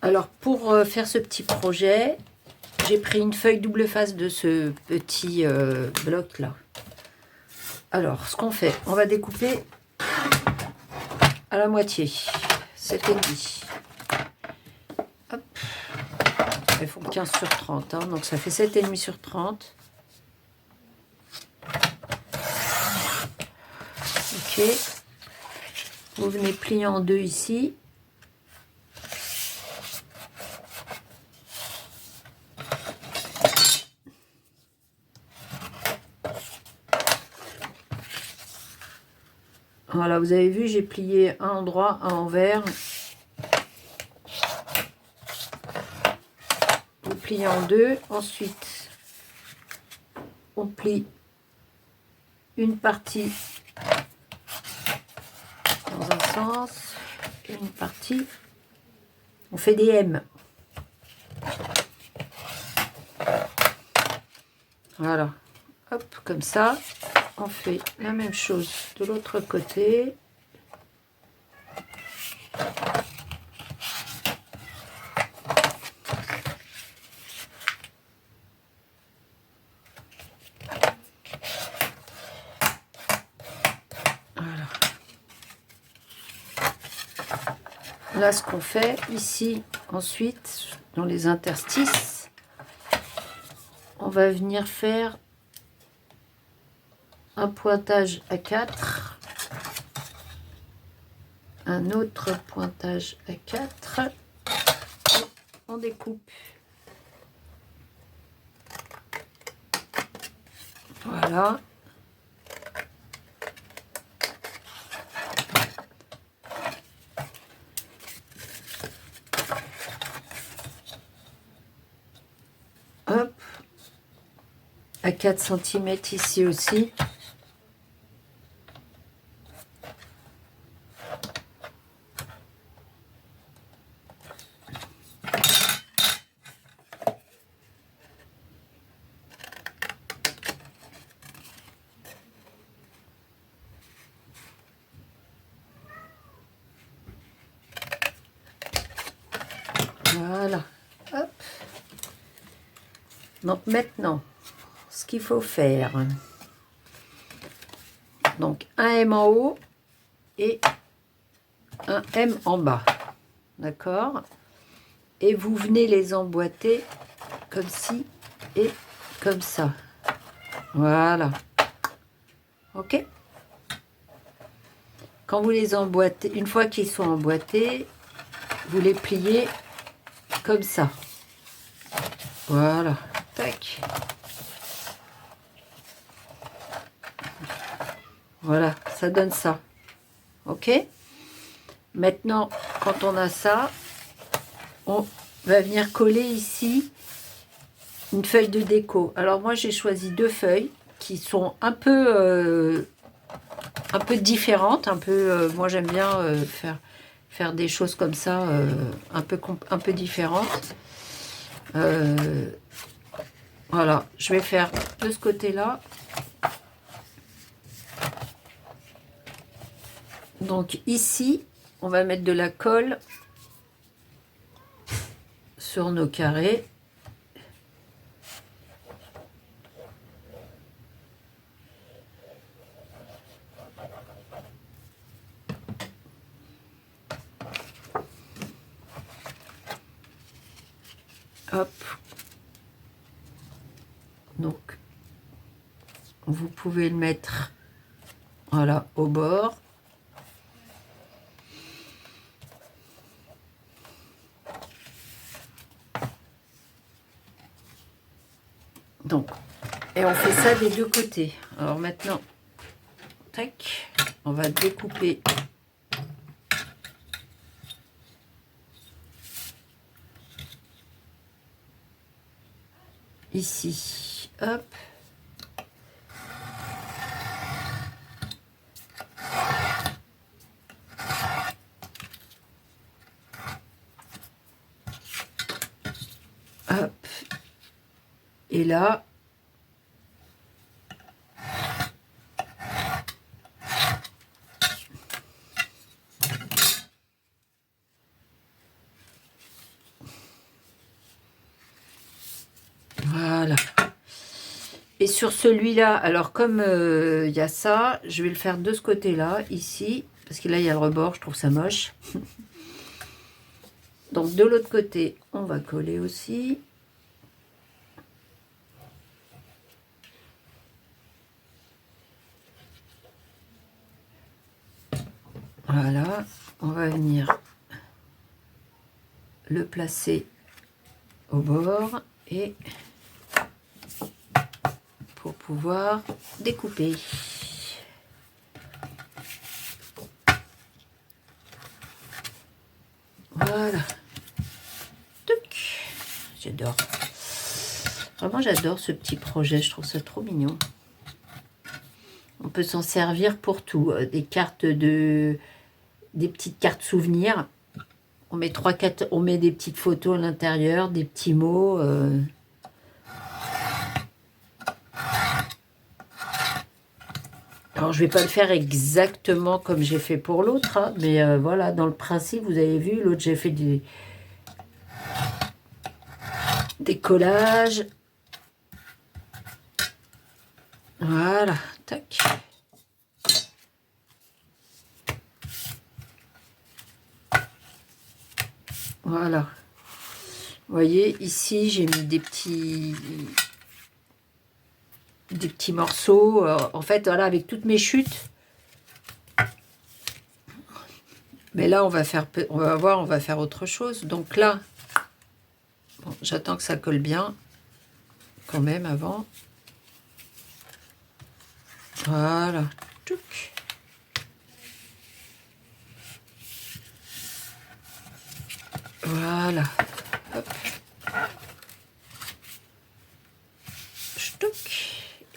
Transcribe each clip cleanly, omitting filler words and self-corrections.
Alors, pour faire ce petit projet, j'ai pris une feuille double face de ce petit bloc-là. Alors, ce qu'on fait, on va découper à la moitié, 7,5. Hop. Il faut 15 sur 30, hein, donc ça fait 7,5 sur 30. Ok. Vous venez plier en deux ici. Voilà, vous avez vu, j'ai plié un endroit, un envers. Vous pliez en deux. Ensuite, on plie une partie dans un sens, une partie. On fait des M. Voilà. Hop, comme ça. On fait la même chose de l'autre côté. Voilà. Là, ce qu'on fait ici, ensuite, dans les interstices, on va venir faire un pointage à 4, un autre pointage à 4, on découpe. Voilà. Hop. À 4 cm ici aussi. Voilà. Hop. Donc maintenant, ce qu'il faut faire, donc un M en haut et un M en bas, d'accord, et vous venez les emboîter comme ci et comme ça, voilà, ok. Quand vous les emboîtez, une fois qu'ils sont emboîtés, vous les pliez comme ça, voilà, tac. Voilà, ça donne ça. Ok. Maintenant, quand on a ça, on va venir coller ici une feuille de déco. Alors moi, j'ai choisi deux feuilles qui sont un peu différentes. Moi, j'aime bien faire des choses comme ça, un peu différentes. Voilà, je vais faire de ce côté-là. Donc ici, on va mettre de la colle sur nos carrés. Hop. Donc, vous pouvez le mettre, voilà, au bord. Donc, et on fait ça des deux côtés. Alors maintenant, tac, on va découper ici, hop. Hop. Et là, sur celui-là, alors comme il y a ça, je vais le faire de ce côté-là, ici, parce que là, il y a le rebord, je trouve ça moche. Donc, de l'autre côté, on va coller aussi. Voilà, on va venir le placer au bord et pour pouvoir découper. Voilà. J'adore. Vraiment, j'adore ce petit projet. Je trouve ça trop mignon. On peut s'en servir pour tout. Des cartes des petites cartes souvenirs. On met 3-4, on met des petites photos à l'intérieur, des petits mots. Alors, je vais pas le faire exactement comme j'ai fait pour l'autre, hein, mais voilà, dans le principe, vous avez vu, l'autre, j'ai fait des collages. Voilà, tac. Voilà. Vous voyez, ici, j'ai mis des petits morceaux. En fait, voilà, avec toutes mes chutes. Mais là, on va voir, on va faire autre chose. Donc là, bon, j'attends que ça colle bien, quand même, avant. Voilà. Tchouk. Voilà. Hop. Ch'touk.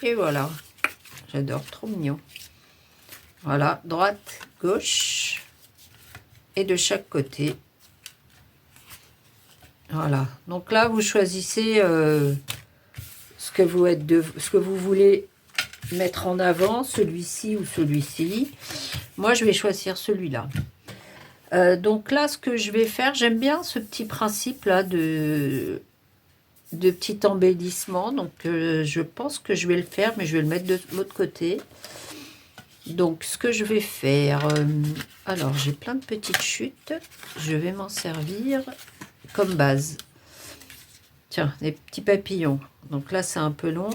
Et voilà. J'adore, trop mignon. Voilà, droite, gauche. Et de chaque côté. Voilà. Donc là, vous choisissez ce que vous voulez mettre en avant, celui-ci ou celui-ci. Moi, je vais choisir celui-là. Donc là, ce que je vais faire, j'aime bien ce petit principe-là de petit embellissement. Donc, je pense que je vais le faire, mais je vais le mettre de l'autre côté. Donc, ce que je vais faire... alors, j'ai plein de petites chutes. Je vais m'en servir comme base. Tiens, des petits papillons. Donc là, c'est un peu long.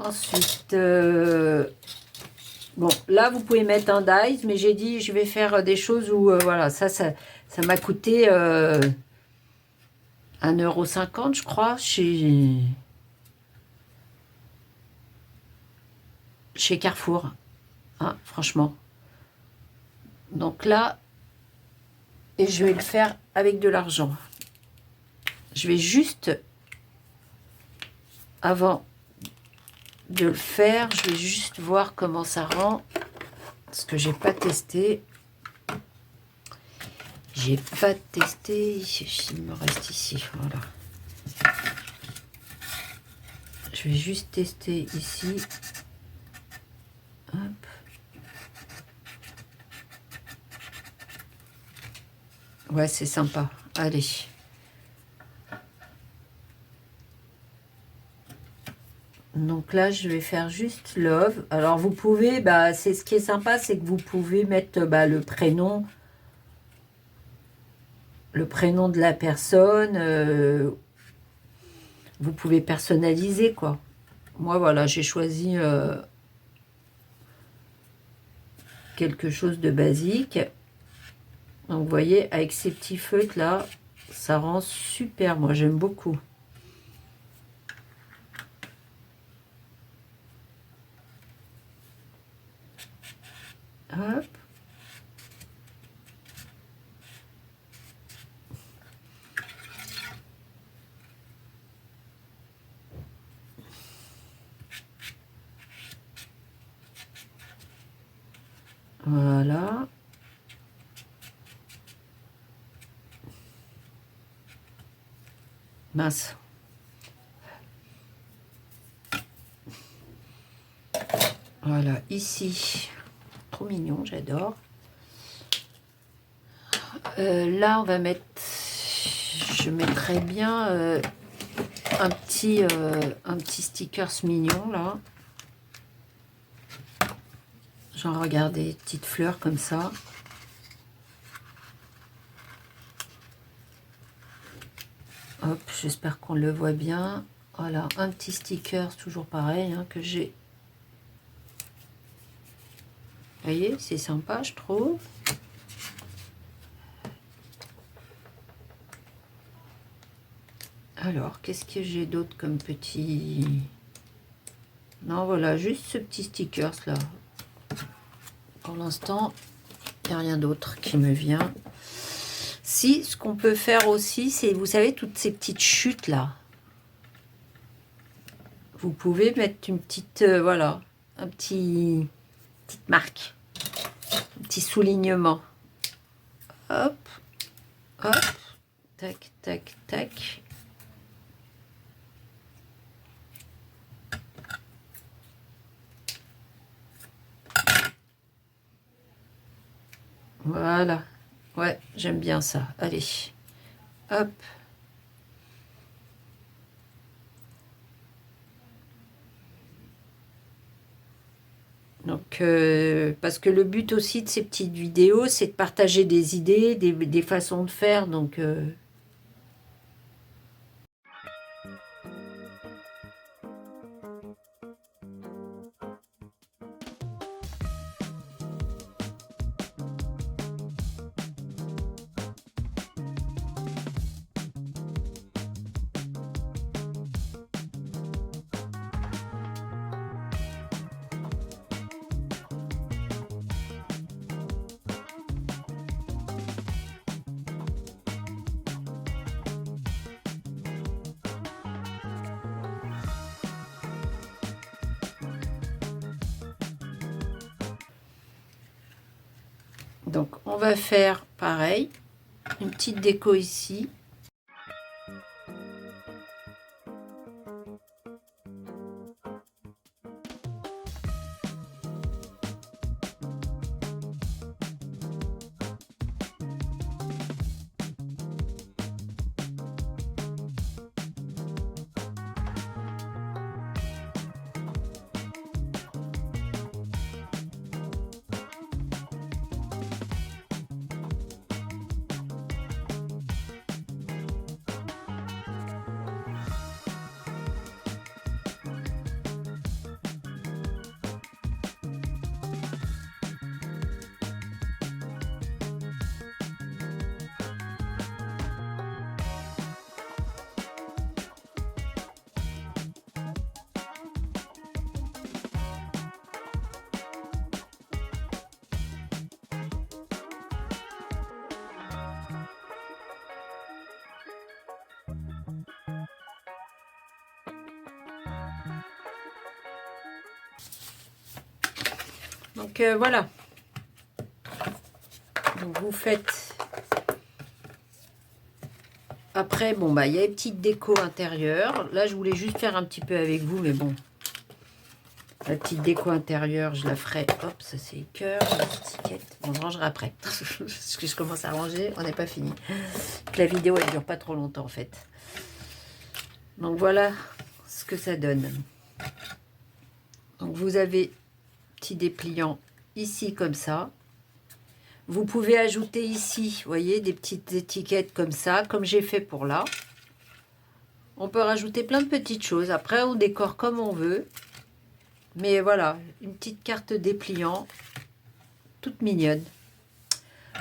Ensuite, bon, là, vous pouvez mettre un dies, mais j'ai dit, je vais faire des choses où, voilà, ça m'a coûté 1,50 €, je crois, chez Carrefour, hein, franchement. Donc là, et je vais le faire avec de l'argent. Je vais juste, avant de le faire, je vais juste voir comment ça rend, parce que j'ai pas testé. J'ai pas testé, il me reste ici, voilà. Je vais juste tester ici. Hop. Ouais, c'est sympa. Allez. Donc là, je vais faire juste love. Alors, vous pouvez, bah, c'est ce qui est sympa, c'est que vous pouvez mettre le prénom de la personne. Vous pouvez personnaliser, quoi. Moi, voilà, j'ai choisi quelque chose de basique. Donc, vous voyez, avec ces petits feutres là, ça rend super. Moi, j'aime beaucoup. Hop. Voilà. Mince. Voilà, ici. Trop mignon, j'adore. Là, on va mettre... Je mettrais bien un petit stickers mignon, là. Genre, regardez, petites fleurs comme ça. Hop, j'espère qu'on le voit bien. Voilà, un petit sticker, toujours pareil, hein, que j'ai. Vous voyez, c'est sympa, je trouve. Alors, qu'est-ce que j'ai d'autre comme petit... Non, voilà, juste ce petit stickers là. Pour l'instant, il n'y a rien d'autre qui me vient. Si, ce qu'on peut faire aussi, c'est, vous savez, toutes ces petites chutes là. Vous pouvez mettre une petite, voilà, petite marque, un petit soulignement. Hop, hop, tac, tac, tac. Voilà. Ouais, j'aime bien ça. Allez. Hop. Donc, parce que le but aussi de ces petites vidéos, c'est de partager des idées, des façons de faire. Donc, on va faire pareil. Une petite déco ici. Donc, voilà. Donc, vous faites... Après, bon, bah, il y a une petite déco intérieure. Là, je voulais juste faire un petit peu avec vous, mais bon. La petite déco intérieure, je la ferai. Hop, ça c'est les cœurs, les étiquettes. Bon, je rangerai après. Parce que je commence à ranger, on n'est pas fini. La vidéo, elle dure pas trop longtemps, en fait. Donc, voilà ce que ça donne. Donc, vous avez petit dépliant ici, comme ça. Vous pouvez ajouter ici, vous voyez, des petites étiquettes comme ça, comme j'ai fait pour là. On peut rajouter plein de petites choses. Après, on décore comme on veut. Mais voilà, une petite carte dépliant, toute mignonne.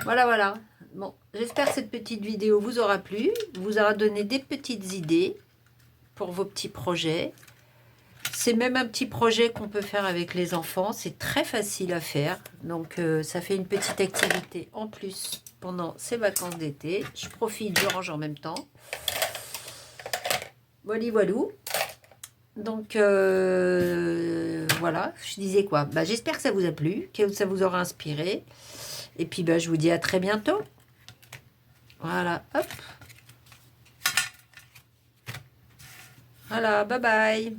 Voilà, voilà. Bon, j'espère que cette petite vidéo vous aura plu, vous aura donné des petites idées pour vos petits projets. C'est même un petit projet qu'on peut faire avec les enfants. C'est très facile à faire. Donc, ça fait une petite activité en plus pendant ces vacances d'été. Je profite, je range en même temps. Voilà, voilou. Donc, voilà. Je disais quoi? Bah, j'espère que ça vous a plu, que ça vous aura inspiré. Et puis, bah, je vous dis à très bientôt. Voilà, hop. Voilà, bye bye.